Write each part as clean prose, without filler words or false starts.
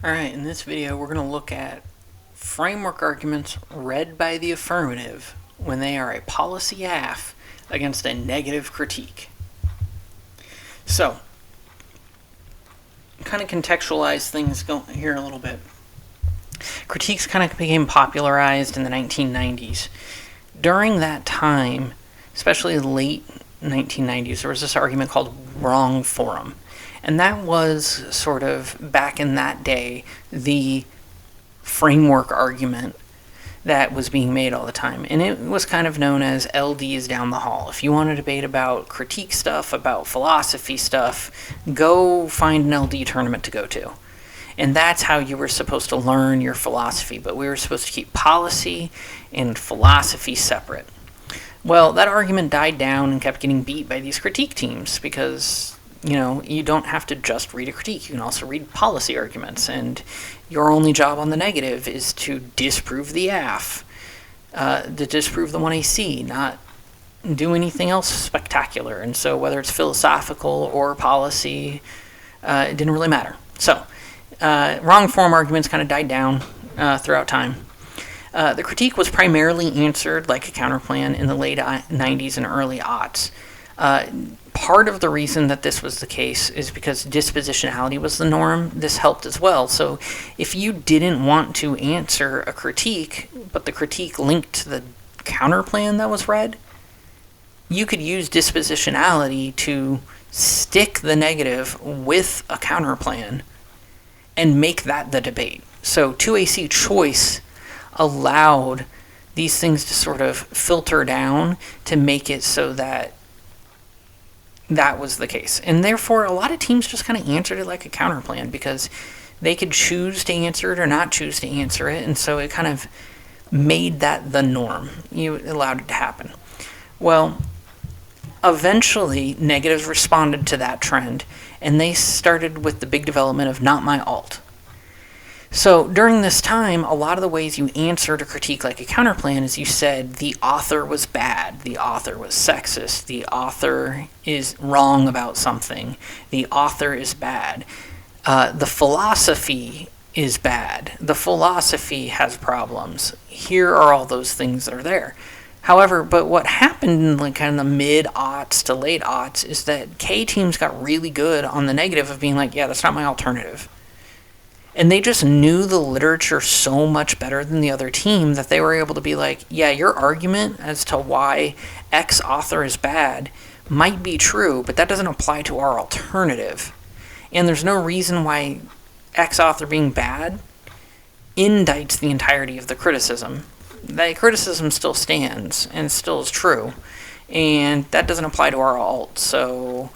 Alright, in this video we're going to look at framework arguments read by the affirmative when they are a policy AF against a negative critique. So, kind of contextualize things here a little bit. Critiques kind of became popularized in the 1990s. During that time, especially late 1990s, there was this argument called wrong forum. And that was sort of, back in that day, the framework argument that was being made all the time. And it was kind of known as LD is down the hall. If you want to debate about critique stuff, about philosophy stuff, go find an LD tournament to go to. And that's how you were supposed to learn your philosophy. But we were supposed to keep policy and philosophy separate. Well, that argument died down and kept getting beat by these critique teams because, you don't have to just read a critique. You can also read policy arguments, and your only job on the negative is to disprove the AF, to disprove the 1AC, not do anything else spectacular. And so whether it's philosophical or policy, it didn't really matter. So wrong form arguments kind of died down throughout time. The critique was primarily answered like a counterplan in the late 90s and early aughts. Part of the reason that this was the case is because dispositionality was the norm. This helped as well. So if you didn't want to answer a critique, but the critique linked to the counterplan that was read, you could use dispositionality to stick the negative with a counterplan and make that the debate. So 2AC choice allowed these things to sort of filter down to make it so that that was the case. And therefore, a lot of teams just kind of answered it like a counterplan because they could choose to answer it or not choose to answer it. And so it kind of made that the norm. You allowed it to happen. Well, eventually, negatives responded to that trend, and they started with the big development of not my alt. So during this time, a lot of the ways you answered a critique like a counterplan is you said the author was bad, the author was sexist, the author is wrong about something, the author is bad, the philosophy is bad, the philosophy has problems. Here are all those things that are there. However, but what happened in kind of the mid-aughts to late aughts is that K teams got really good on the negative of being like, yeah, that's not my alternative. And they just knew the literature so much better than the other team that they were able to be like, yeah, your argument as to why X author is bad might be true, but that doesn't apply to our alternative. And there's no reason why X author being bad indicts the entirety of the criticism. That criticism still stands and still is true. And that doesn't apply to our alt, so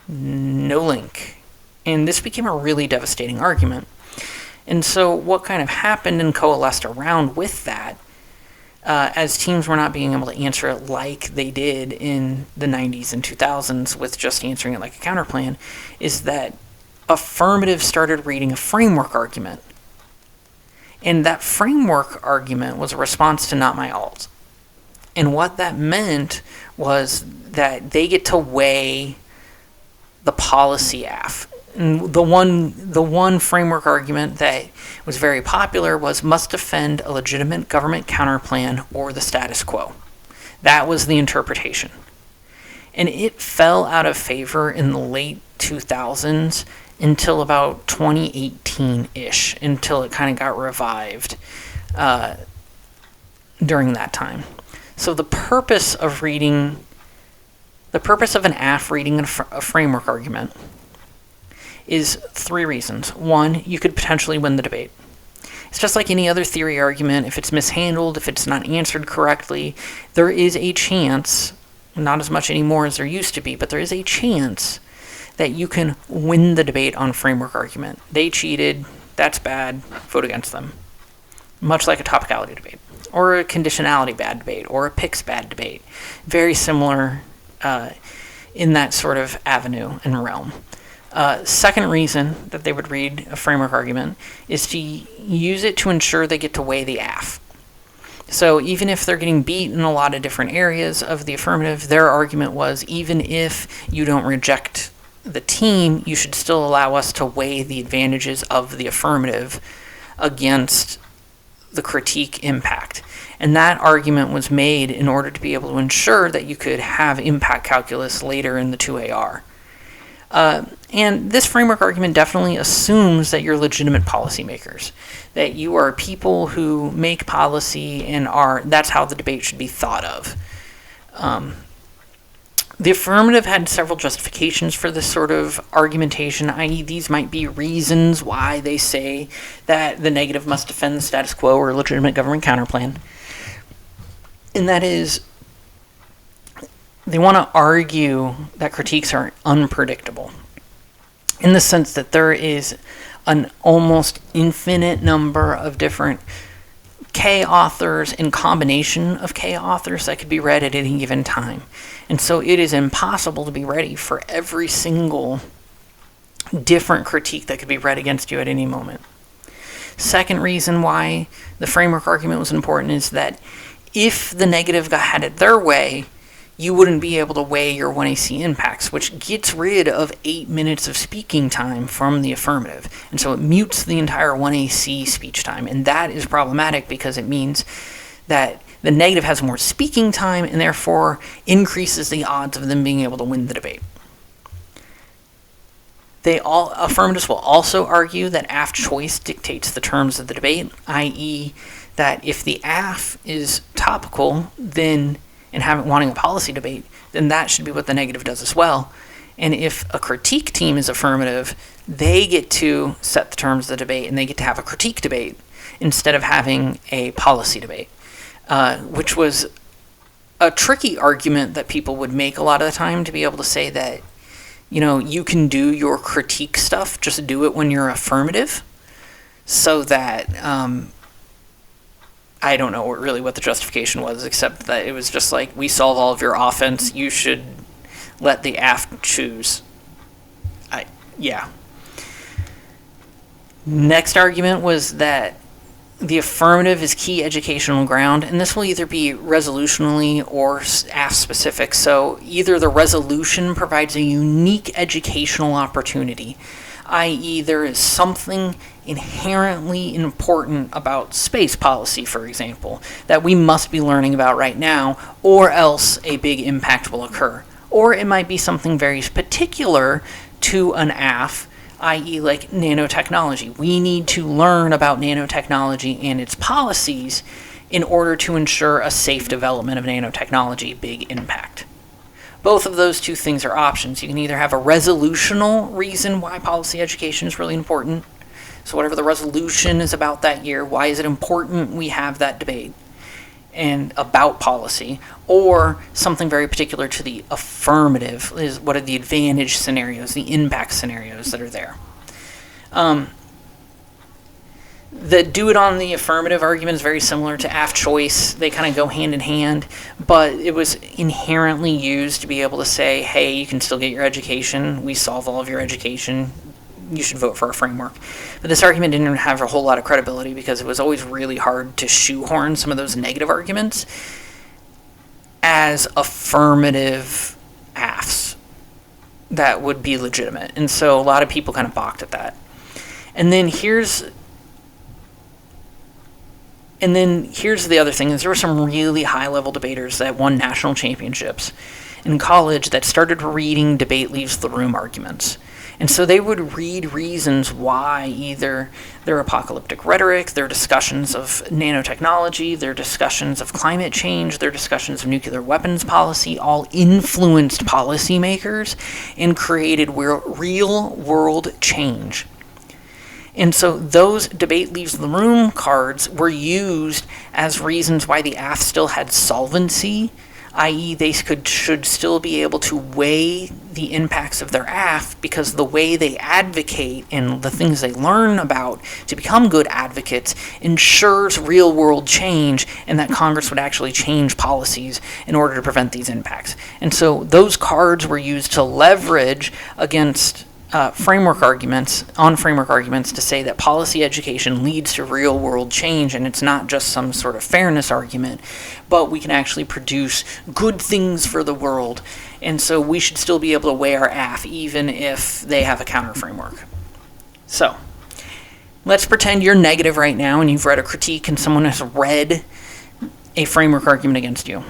no link. And this became a really devastating argument. And so what kind of happened and coalesced around with that, as teams were not being able to answer it like they did in the 90s and 2000s with just answering it like a counterplan, is that affirmative started reading a framework argument. And that framework argument was a response to not my alt. And what that meant was that they get to weigh the policy AF. And the one framework argument that was very popular was must defend a legitimate government counterplan or the status quo. That was the interpretation. And it fell out of favor in the late 2000s until about 2018-ish, until it kind of got revived during that time. So the purpose of an AF reading a framework argument is three reasons. One, you could potentially win the debate. It's just like any other theory argument. If it's mishandled, if it's not answered correctly, there is a chance, not as much anymore as there used to be, but there is a chance that you can win the debate on framework argument. They cheated, that's bad, vote against them. Much like a topicality debate, or a conditionality bad debate, or a picks bad debate. Very similar in that sort of avenue and realm. Second reason that they would read a framework argument is to use it to ensure they get to weigh the AF. So even if they're getting beat in a lot of different areas of the affirmative, their argument was even if you don't reject the team, you should still allow us to weigh the advantages of the affirmative against the critique impact. And that argument was made in order to be able to ensure that you could have impact calculus later in the 2AR. And this framework argument definitely assumes that you're legitimate policymakers, that you are people who make policy and that's how the debate should be thought of. The affirmative had several justifications for this sort of argumentation, i.e. these might be reasons why they say that the negative must defend the status quo or legitimate government counterplan. And that is, they want to argue that critiques are unpredictable, in the sense that there is an almost infinite number of different K authors and combination of K authors that could be read at any given time. And so it is impossible to be ready for every single different critique that could be read against you at any moment. Second reason why the framework argument was important is that if the negative had it their way, you wouldn't be able to weigh your 1AC impacts, which gets rid of 8 minutes of speaking time from the affirmative. And so it mutes the entire 1AC speech time. And that is problematic because it means that the negative has more speaking time and therefore increases the odds of them being able to win the debate. Affirmatives will also argue that AF choice dictates the terms of the debate, i.e. that if the AF is topical, then and wanting a policy debate, then that should be what the negative does as well. And if a critique team is affirmative, they get to set the terms of the debate and they get to have a critique debate instead of having a policy debate, which was a tricky argument that people would make a lot of the time, to be able to say that, you can do your critique stuff, just do it when you're affirmative, so that I don't know really what the justification was, except that it was just like, we solve all of your offense, you should let the AF choose. Next argument was that the affirmative is key educational ground, and this will either be resolutionally or AF specific. So either the resolution provides a unique educational opportunity, i.e. there is something inherently important about space policy, for example, that we must be learning about right now, or else a big impact will occur. Or it might be something very particular to an AF, i.e. like nanotechnology. We need to learn about nanotechnology and its policies in order to ensure a safe development of nanotechnology, big impact. Both of those two things are options. You can either have a resolutional reason why policy education is really important. So whatever the resolution is about that year, why is it important we have that debate and about policy? Or something very particular to the affirmative is, what are the advantage scenarios, the impact scenarios that are there. The do it on the affirmative argument is very similar to AF choice. They kind of go hand in hand, but it was inherently used to be able to say, hey, you can still get your education. We solve all of your education. You should vote for our framework. But this argument didn't have a whole lot of credibility because it was always really hard to shoehorn some of those negative arguments as affirmative AFs that would be legitimate. And so a lot of people kind of balked at that. And then here's the other thing, is there were some really high-level debaters that won national championships in college that started reading debate leaves the room arguments. And so they would read reasons why either their apocalyptic rhetoric, their discussions of nanotechnology, their discussions of climate change, their discussions of nuclear weapons policy all influenced policymakers and created real-world change. And so those debate leaves the room cards were used as reasons why the AF still had solvency, i.e. they should still be able to weigh the impacts of their AF, because the way they advocate and the things they learn about to become good advocates ensures real-world change, and that Congress would actually change policies in order to prevent these impacts. And so those cards were used to leverage against framework arguments to say that policy education leads to real world change, and it's not just some sort of fairness argument, but we can actually produce good things for the world And so we should still be able to weigh our AF even if they have a counter framework. So let's pretend you're negative right now and you've read a critique and someone has read a framework argument against you.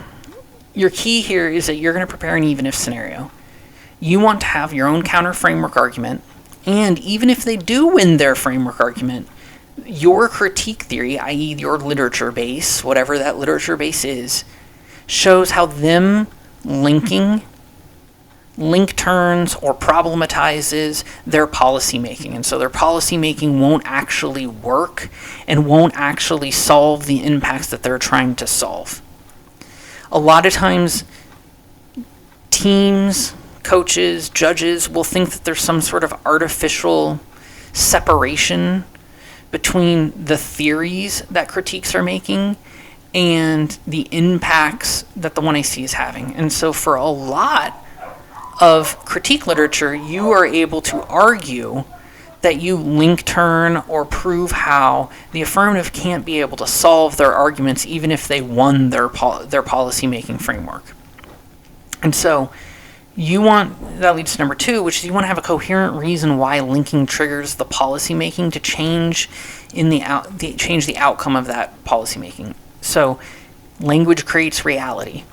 Your key here is that you're going to prepare an even if scenario. You want to have your own counter framework argument, and even if they do win their framework argument, your critique theory, i.e. your literature base, whatever that literature base is, shows how them linking link turns or problematizes their policy making. And so their policy making won't actually work and won't actually solve the impacts that they're trying to solve. A lot of times, teams, coaches, judges will think that there's some sort of artificial separation between the theories that critiques are making and the impacts that the 1AC is having. And so for a lot of critique literature, you are able to argue that you link turn or prove how the affirmative can't be able to solve their arguments even if they won their policy-making framework. And so that leads to number 2, which is you want to have a coherent reason why linking triggers the policy-making to change the outcome of that policy-making. So language creates reality.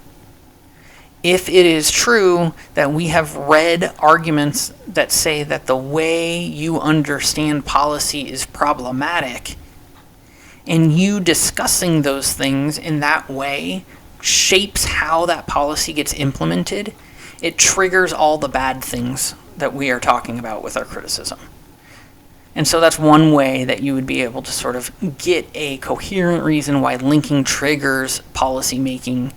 If it is true that we have read arguments that say that the way you understand policy is problematic, and you discussing those things in that way shapes how that policy gets implemented, it triggers all the bad things that we are talking about with our criticism. And so that's one way that you would be able to sort of get a coherent reason why linking triggers policy making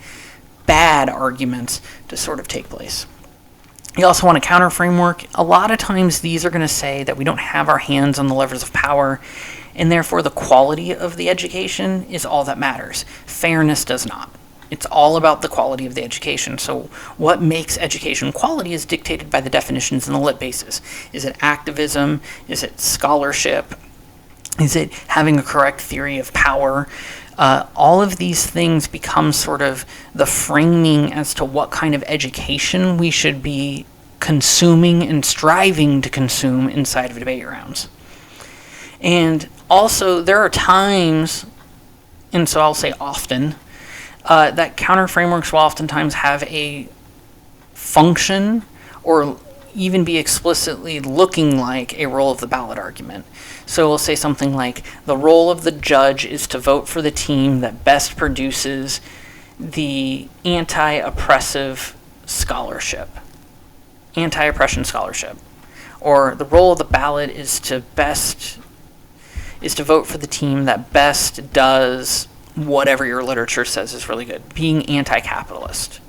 bad arguments to sort of take place. You also want a counter framework. A lot of times these are going to say that we don't have our hands on the levers of power, and therefore the quality of the education is all that matters. Fairness does not. It's all about the quality of the education. So what makes education quality is dictated by the definitions in the lit basis. Is it activism? Is it scholarship? Is it having a correct theory of power? All of these things become sort of the framing as to what kind of education we should be consuming and striving to consume inside of debate rounds. And also, there are times, and so I'll say often, that counter frameworks will oftentimes have a function or even be explicitly looking like a role of the ballot argument. So we'll say something like, the role of the judge is to vote for the team that best produces the anti-oppressive scholarship, anti-oppression scholarship. Or the role of the ballot is to vote for the team that best does whatever your literature says is really good, being anti-capitalist.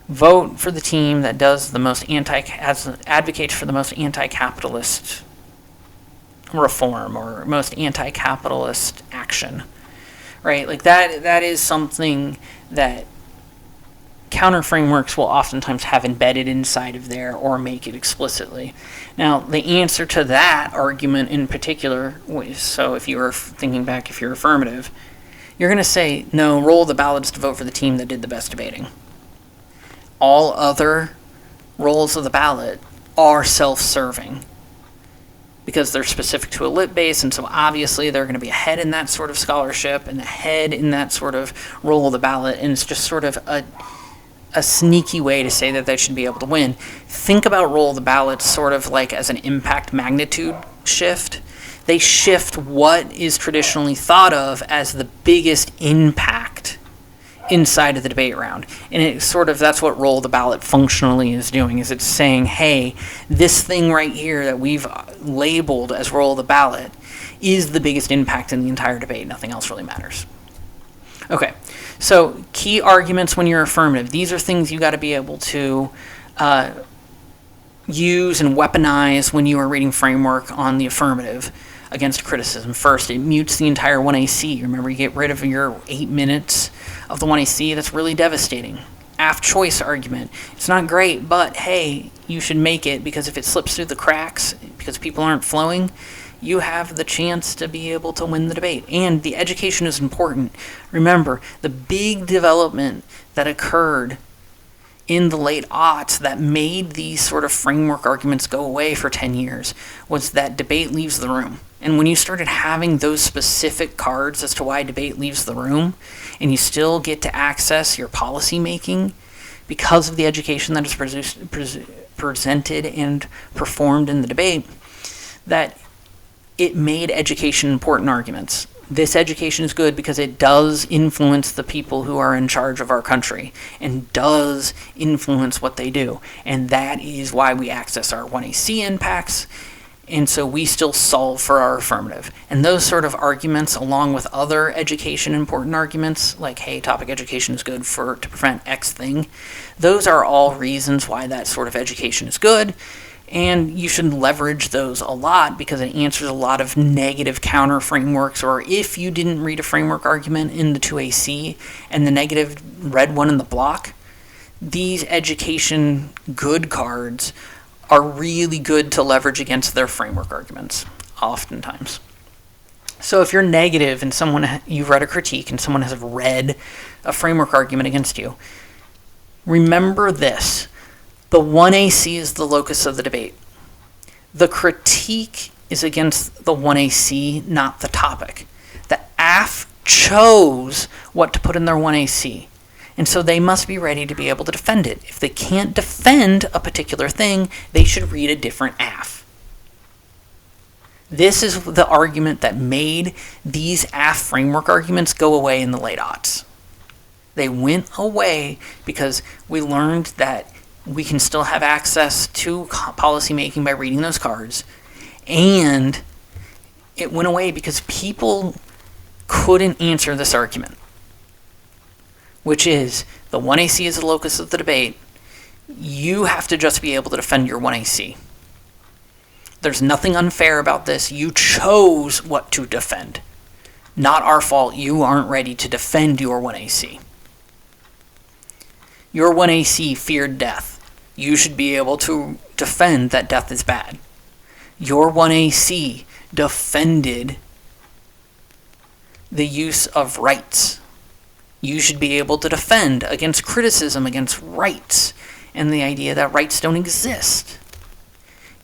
Vote for the team that does the most advocates for the most anti-capitalist reform or most anti-capitalist action, right? Like that is something that counter frameworks will oftentimes have embedded inside of there or make it explicitly. Now, the answer to that argument in particular, so if you were thinking back, if you're affirmative, you're going to say, no, role of the ballot is to vote for the team that did the best debating. All other roles of the ballot are self-serving because they're specific to a lit base, and so obviously they're going to be ahead in that sort of scholarship and ahead in that sort of role of the ballot, and it's just sort of a sneaky way to say that they should be able to win. Think about role of the ballot sort of like as an impact magnitude shift. They shift what is traditionally thought of as the biggest impact inside of the debate round. And it sort of, that's what role of the ballot functionally is doing, is it's saying, hey, this thing right here that we've labeled as role of the ballot is the biggest impact in the entire debate. Nothing else really matters. Okay, so key arguments when you're affirmative. These are things you got to be able to use and weaponize when you are reading framework on the affirmative against criticism. First, it mutes the entire 1AC. Remember, you get rid of your 8 minutes of the 1AC. That's really devastating. AF choice argument. It's not great, but hey, you should make it, because if it slips through the cracks because people aren't flowing, you have the chance to be able to win the debate. And the education is important. Remember, the big development that occurred in the late aughts that made these sort of framework arguments go away for 10 years was that debate leaves the room. And when you started having those specific cards as to why debate leaves the room, and you still get to access your policy making because of the education that is presented and performed in the debate, that it made education important arguments. This education is good because it does influence the people who are in charge of our country and does influence what they do. And that is why we access our 1AC impacts. And so we still solve for our affirmative. And those sort of arguments, along with other education important arguments, like, hey, topic education is good to prevent X thing, those are all reasons why that sort of education is good. And you should leverage those a lot because it answers a lot of negative counter frameworks. Or if you didn't read a framework argument in the 2AC and the negative red one in the block, these education good cards are really good to leverage against their framework arguments, oftentimes. So if you're negative and you've read a critique and someone has read a framework argument against you, remember this. The 1AC is the locus of the debate. The critique is against the 1AC, not the topic. The AF chose what to put in their 1AC, and so they must be ready to be able to defend it. If they can't defend a particular thing, they should read a different AF. This is the argument that made these AF framework arguments go away in the late aughts. They went away because we learned that we can still have access to policymaking by reading those cards. And it went away because people couldn't answer this argument, which is the 1AC is the locus of the debate. You have to just be able to defend your 1AC. There's nothing unfair about this. You chose what to defend. Not our fault you aren't ready to defend your 1AC. Your 1AC feared death. You should be able to defend that death is bad. Your 1AC defended the use of rights. You should be able to defend against criticism against rights and the idea that rights don't exist.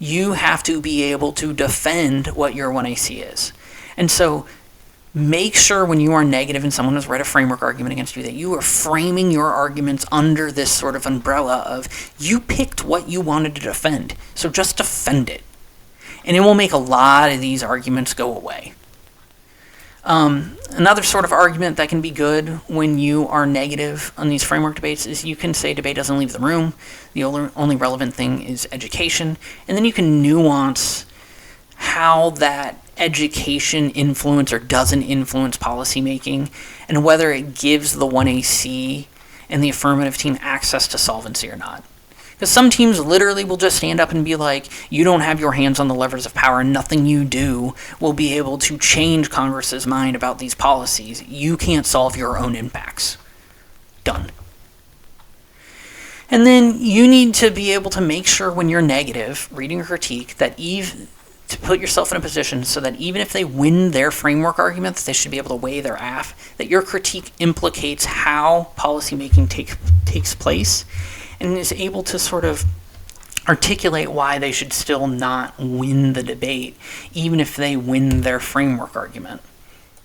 You have to be able to defend what your 1AC is. And so make sure when you are negative and someone has read a framework argument against you that you are framing your arguments under this sort of umbrella of you picked what you wanted to defend, so just defend it. And it will make a lot of these arguments go away. Another sort of argument that can be good when you are negative on these framework debates is you can say debate doesn't leave the room. The only relevant thing is education. And then you can nuance how that education influence or doesn't influence policymaking, and whether it gives the 1AC and the affirmative team access to solvency or not. Because some teams literally will just stand up and be like, you don't have your hands on the levers of power, nothing you do will be able to change Congress's mind about these policies. You can't solve your own impacts. Done. And then you need to be able to make sure when you're negative, reading a critique, that to put yourself in a position so that even if they win their framework argument, that they should be able to weigh their AF, that your critique implicates how policymaking takes place, and is able to sort of articulate why they should still not win the debate, even if they win their framework argument.